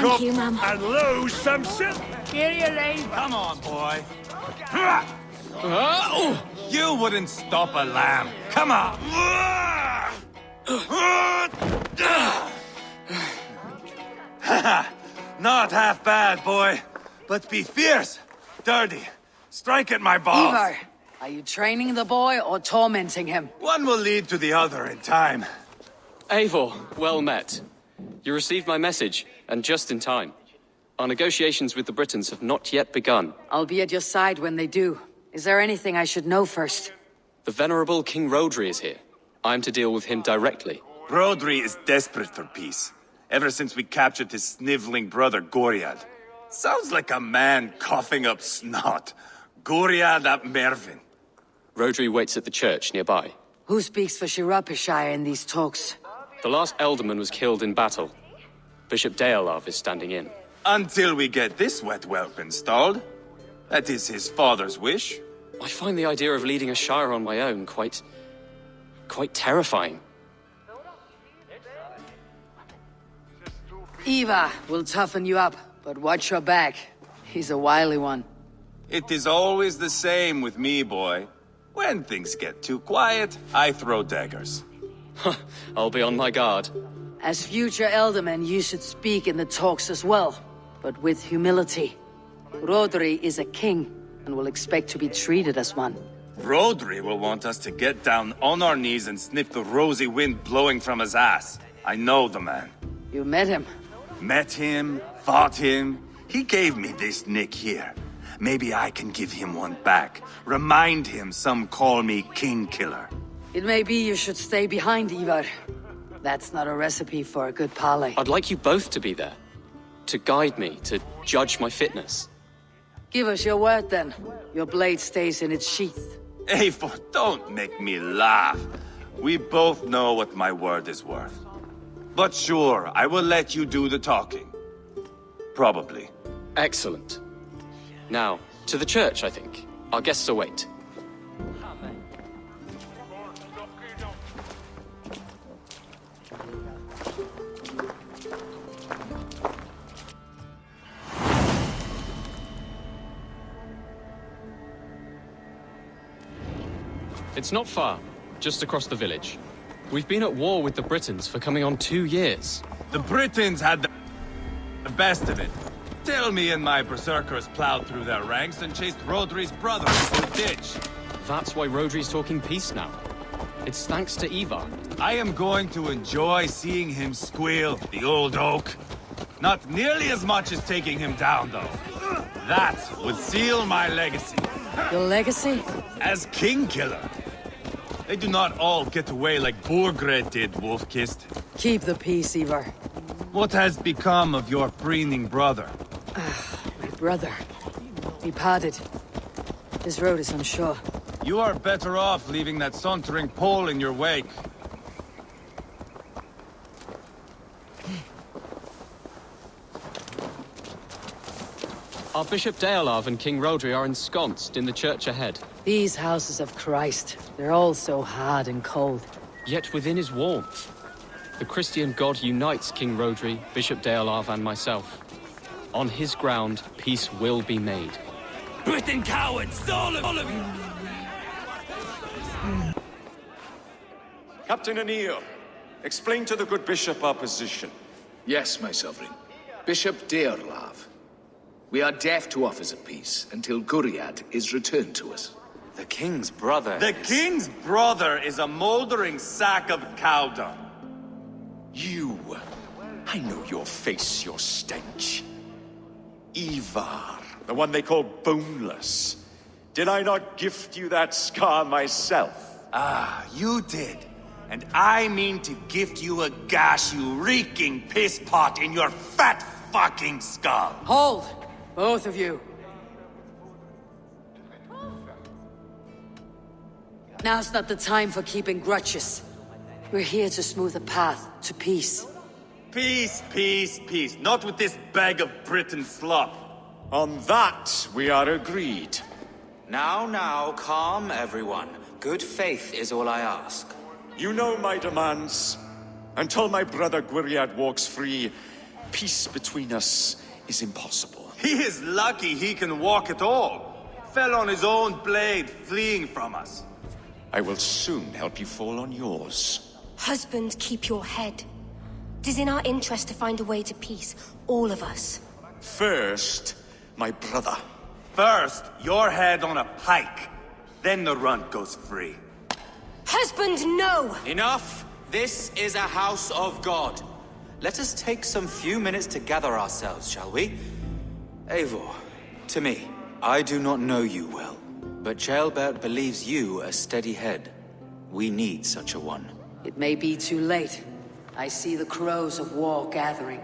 Thank you, ma'am. and lose some shit. Here you lay. Come on, boy. You wouldn't stop a lamb. Come on. Not half bad, boy. But be fierce, dirty. Strike at my balls. Eivor, are you training the boy or tormenting him? One will lead to the other in time. Eivor, well met. You received my message, and just in time. Our negotiations with the Britons have not yet begun. I'll be at your side when they do. Is there anything I should know first? The venerable King Rodri is here. I'm to deal with him directly. Rodri is desperate for peace. Ever since we captured his sniveling brother, Goriad. Sounds like a man coughing up snot. Goriad ap Mervin. Rodri waits at the church nearby. Who speaks for Shirapishire in these talks? The last Elderman was killed in battle. Bishop Deolav is standing in. Until we get this wet whelp installed. That is his father's wish. I find the idea of leading a shire on my own quite terrifying. Eivor will toughen you up, but watch your back. He's a wily one. It is always the same with me, boy. When things get too quiet, I throw daggers. I'll be on my guard. As future Elderman, you should speak in the talks as well, but with humility. Rodri is a king, and will expect to be treated as one. Rodri will want us to get down on our knees and sniff the rosy wind blowing from his ass. I know the man. You met him? Met him, fought him. He gave me this nick here. Maybe I can give him one back. Remind him some call me King Killer. It may be you should stay behind, Eivor. That's not a recipe for a good parley. I'd like you both to be there. To guide me, to judge my fitness. Give us your word, then. Your blade stays in its sheath. Eivor, don't make me laugh. We both know what my word is worth. But sure, I will let you do the talking. Probably. Excellent. Now, to the church, I think. Our guests await. It's not far, just across the village. We've been at war with the Britons for coming on 2 years. The Britons had the best of it. Tell me and my berserkers plowed through their ranks and chased Rodri's brother into the ditch. That's why Rodri's talking peace now. It's thanks to Eivor. I am going to enjoy seeing him squeal, the old oak. Not nearly as much as taking him down, though. That would seal my legacy. Your legacy? As King Killer. They do not all get away like Borgred did, Wolf-Kissed. Keep the peace, Eivor. What has become of your preening brother? My brother. We parted. This road is unsure. You are better off leaving that sauntering Pole in your wake. Our Bishop Deolav and King Rodri are ensconced in the church ahead. These houses of Christ, they're all so hard and cold. Yet within is warmth. The Christian God unites King Rodri, Bishop Deolav, and myself. On his ground, peace will be made. Britain cowards, all of you! Captain Anil, explain to the good bishop our position. Yes, my sovereign. Bishop Deolav. We are deaf to offers of peace until Guriad is returned to us. The king's brother The king's brother is a moldering sack of cow dung. You. I know your face, your stench. Eivor, the one they call boneless. Did I not gift you that scar myself? Ah, you did. And I mean to gift you a gash, you reeking piss pot in your fat fucking skull. Hold! Both of you. Now's not the time for keeping grudges. We're here to smooth a path to peace. Peace, peace, peace. Not with this bag of Britain slop. On that, we are agreed. Now, calm everyone. Good faith is all I ask. You know my demands. Until my brother Gwiriad walks free, peace between us is impossible. He is lucky he can walk at all. Fell on his own blade, fleeing from us. I will soon help you fall on yours. Husband, keep your head. It is in our interest to find a way to peace, all of us. First, my brother. First, your head on a pike. Then the runt goes free. Husband, no! Enough! This is a house of God. Let us take some few minutes to gather ourselves, shall we? Eivor, to me, I do not know you well, but Ceolbert believes you a steady head. We need such a one. It may be too late. I see the crows of war gathering.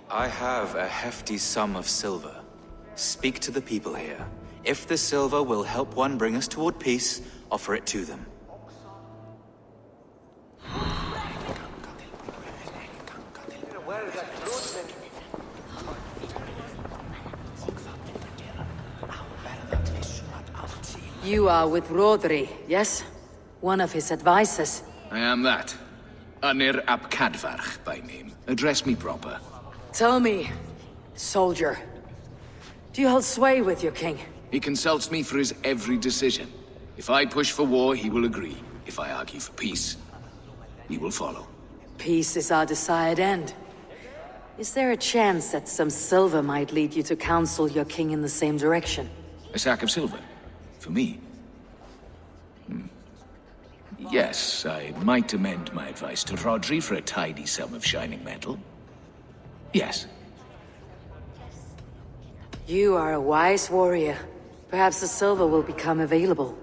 I have a hefty sum of silver. Speak to the people here. If the silver will help one bring us toward peace, offer it to them. You are with Rodri, yes? One of his advisors. I am that. Anir ap Cadfarch by name. Address me proper. Tell me, soldier, do you hold sway with your king? He consults me for his every decision. If I push for war, he will agree. If I argue for peace, he will follow. Peace is our desired end. Is there a chance that some silver might lead you to counsel your king in the same direction? A sack of silver? For me? Yes, I might amend my advice to Rodri for a tidy sum of shining metal. Yes. You are a wise warrior. Perhaps the silver will become available.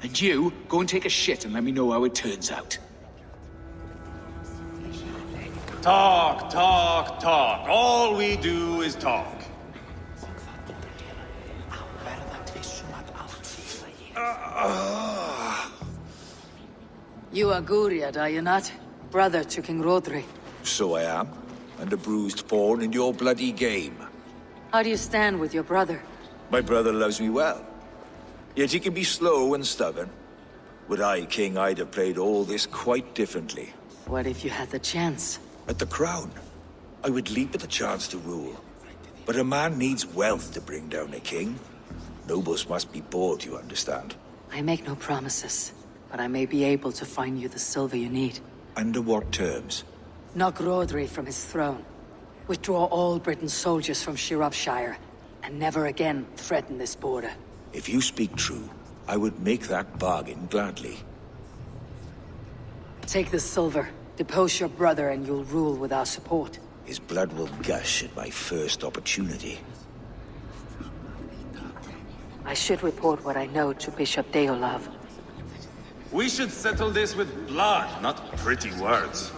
And you, go and take a shit and let me know how it turns out. Talk, talk, talk. All we do is talk. You are Guriad, are you not? Brother to King Rodri. So I am, and a bruised pawn in your bloody game. How do you stand with your brother? My brother loves me well. Yet he can be slow and stubborn. Were I king, I'd have played all this quite differently. What if you had the chance? At the crown, I would leap at the chance to rule. But a man needs wealth to bring down a king. Nobles must be bought, you understand. I make no promises, but I may be able to find you the silver you need. Under what terms? Knock Rodri from his throne. Withdraw all Britain's soldiers from Shropshire, and never again threaten this border. If you speak true, I would make that bargain gladly. Take the silver, depose your brother, and you'll rule with our support. His blood will gush at my first opportunity. I should report what I know to Bishop Deolav. We should settle this with blood, not pretty words.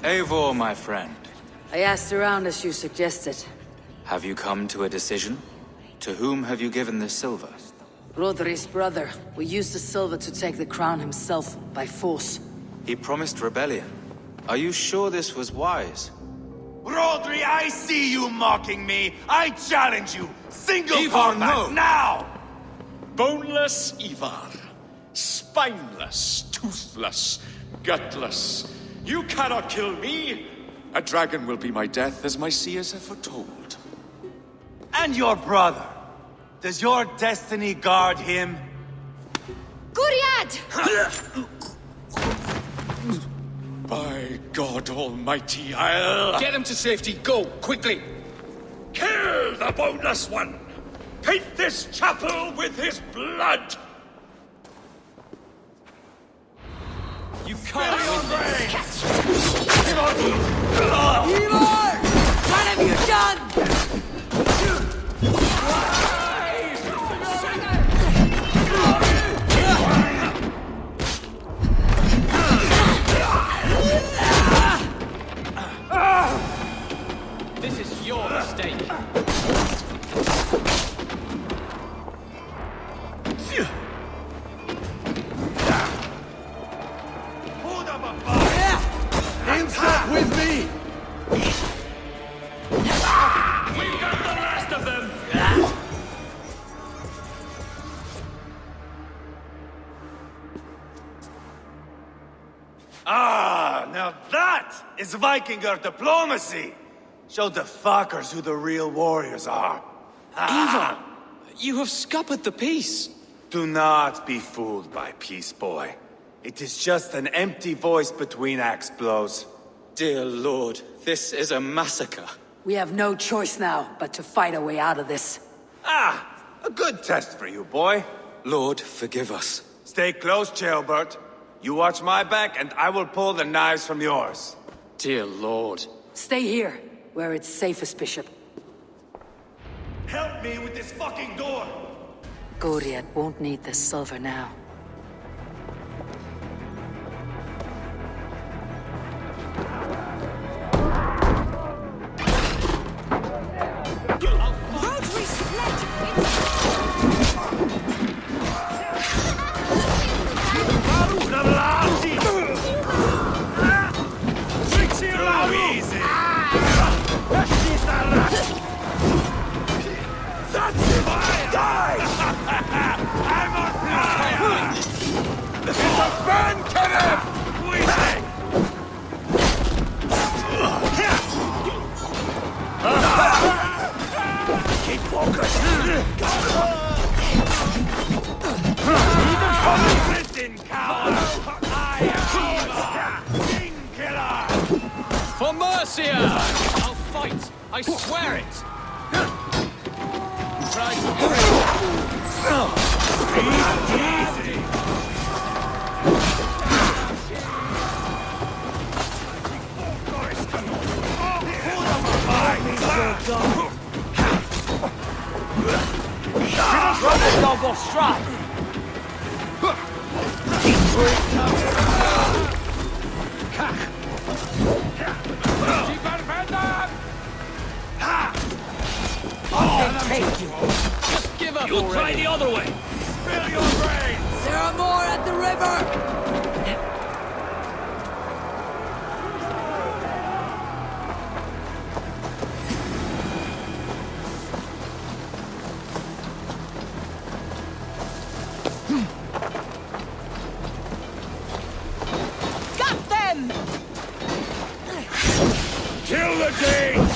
Eivor, my friend. I asked around as you suggested. Have you come to a decision? To whom have you given this silver? Rodri's brother will use the silver to take the crown himself by force. He promised rebellion. Are you sure this was wise? Rodri, I see you mocking me. I challenge you. Single Eivor, combat, no. now! Boneless Eivor. Spineless, toothless, gutless. You cannot kill me. A dragon will be my death, as my seers have foretold. And your brother. Does your destiny guard him? Guriad! By God Almighty, I'll... Get him to safety, go, quickly! Kill the boneless one! Paint this chapel with his blood! You can't win this. Eivor! What have you done? This is your mistake. Hands up with me! We've got the last of them! Ah, now that is Vikinger diplomacy! Show the fuckers who the real warriors are. Eivor, you have scuppered the peace. Do not be fooled by peace, boy. It is just an empty voice between axe blows. Dear Lord, this is a massacre. We have no choice now but to fight our way out of this. Ah, a good test for you, boy. Lord, forgive us. Stay close, Jailbert. You watch my back, and I will pull the knives from yours. Dear Lord. Stay here, where it's safest, Bishop. Help me with this fucking door! Goriad won't need this silver now. For Mercia! I'll fight! I swear it! Try to easy! Dog off strike! Take you! Just give up already! Try the other way! Spill your brains! There are more at the river! Got them! Kill the Danes!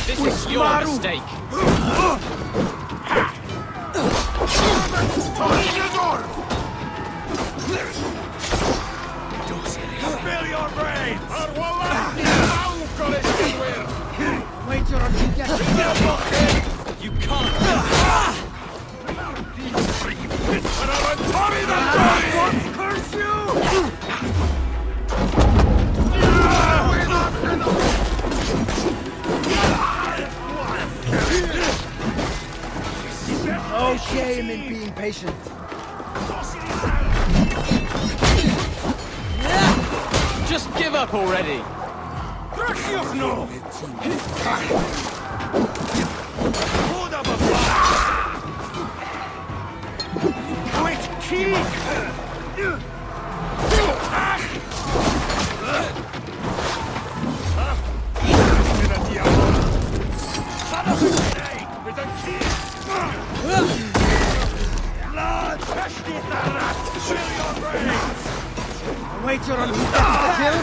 This is your mistake! Spill your brains! You can't! Curse you! No shame in being patient. Just give up already! Wait your on the kill.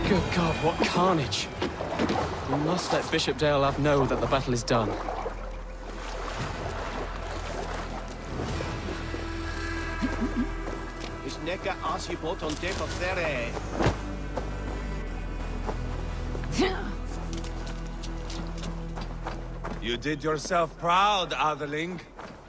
Good God, what carnage! We must let Bishop Deolav know that the battle is done. Neka asipot on deck of there. You did yourself proud, Atheling.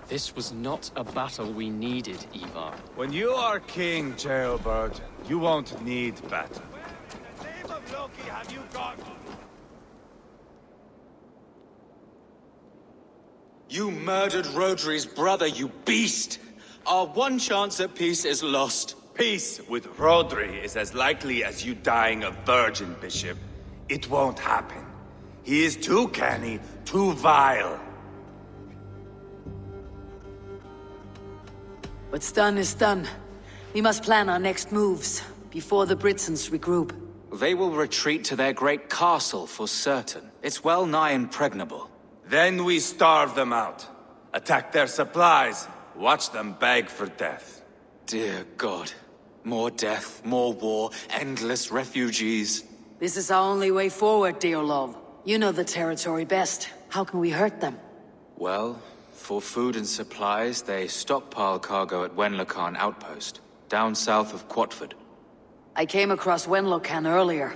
This was not a battle we needed, Eivor. When you are king, Jailbird, you won't need battle. What name of Loki have you got? You murdered Rodri's brother, you beast! Our one chance at peace is lost. Peace with Rodri is as likely as you dying a virgin, Bishop. It won't happen. He is too canny, too vile. What's done is done. We must plan our next moves, before the Britons regroup. They will retreat to their great castle for certain. It's well nigh impregnable. Then we starve them out. Attack their supplies. Watch them beg for death. Dear God. More death, more war, endless refugees. This is our only way forward, dear love. You know the territory best. How can we hurt them? Well, for food and supplies, they stockpile cargo at Wenlocan Outpost, down south of Quatford. I came across Wenlocan earlier.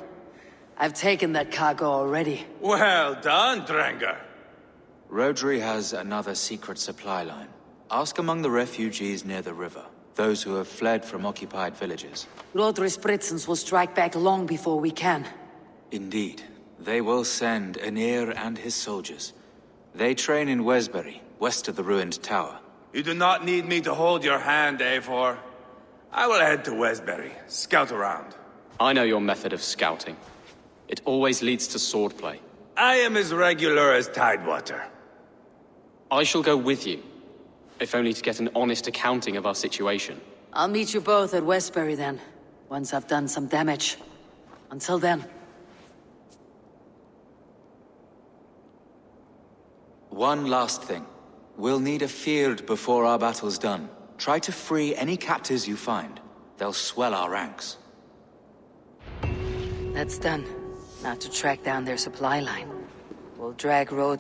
I've taken that cargo already. Well done, Drengar. Rodri has another secret supply line. Ask among the refugees near the river. Those who have fled from occupied villages. Rodri's Britons will strike back long before we can. Indeed. They will send Aenir and his soldiers. They train in Wesbury, west of the ruined tower. You do not need me to hold your hand, Eivor. I will head to Wesbury, scout around. I know your method of scouting. It always leads to swordplay. I am as regular as Tidewater. I shall go with you, if only to get an honest accounting of our situation. I'll meet you both at Westbury then, once I've done some damage. Until then. One last thing. We'll need a field before our battle's done. Try to free any captives you find. They'll swell our ranks. That's done. Now to track down their supply line. We'll drag Rodri